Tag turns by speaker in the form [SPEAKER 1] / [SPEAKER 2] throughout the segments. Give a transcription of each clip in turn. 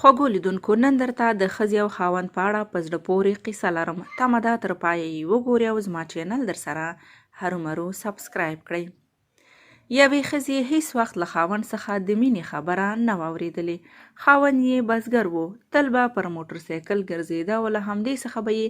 [SPEAKER 1] خوږو لیدونکو نن درته د ښځې او خاوند په اړه په زړه پورې قصه لرم. تمه ده تر پایه یې وګورئ او زما چینل درسره هرومرو سبسکرایب کړئ. یوې ښځې هیڅ وخت له خاوند څخه د مینې خبره نه وه اورېدلې. خاوند یې بزګر و، تل به پر موټرسایکل ګرځېده او له همدې څخه به یې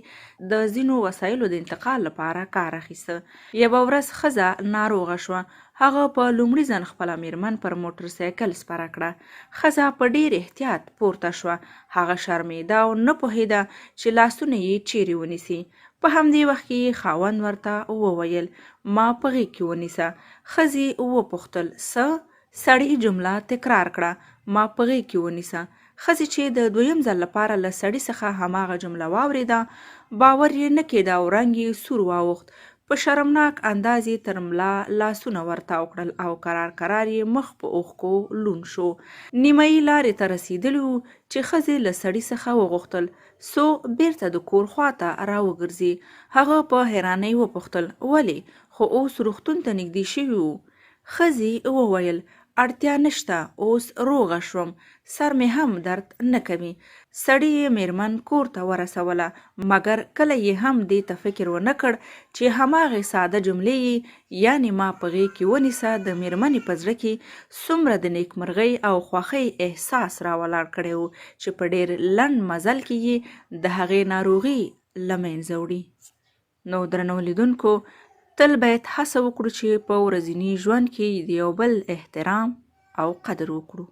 [SPEAKER 1] د ځینو وسایلو د انتقال لپاره کار اخیسته. یوه ورځ ښځه ناروغه شوه. هغه په لومړي ځل خپله میرمن پر موټرسایکل سپره کړه. ښځه په ډېر احتیاط پورته شوه. هغه شرمېده او نه پوهېده چې لاسونه یې چیرې ونیسي. په همدې وخت کې خاوند ورته وویل: ما په غېږ کې ونیسه. ښځې وپوښتل: څه؟ سړي جمله تکرار کړه: ما په غېږ کې ونیسه. ښځې چې د دویم ځل لپاره له سړي څخه هماغه جمله واورېده، باور یې نه کېده او رنګ یې سور واوښت. په شرمناک انداز یې تر ملا لاسونه ورتاو کړل او کرار یې مخ په اوښکو لوند شو. نیمایي لارې ته رسېدلي وو چې ښځې له سړي څخه وغوښتل څو بیرته د کور خواته راوګرځي. هغه په حیرانۍ وپوښتل: ولې؟ خو اوس روغتون ته نږدې شوي وو. ښځې وویل: اړتیا نشته، اوس روغه شوم، سر مې هم درد نه کوي. سړي یې میرمن کور ته ورسوله، مګر کله یې هم دې ته فکر ونه کړ چې هماغې ساده جملې یې، یعنې ما په غېږ کې ونیسه، د میرمنې په زړه کې څومره د نیکمرغۍ او خوښۍ احساس راولاړ کړی و چې په ډېر لنډ مزل کې یې د هغې ناروغي له منځه وړي. نو درنو لیدونکو، تل باید هڅه وکړو چې په ورځني ژوند کې د یو بل احترام او قدر وکړو.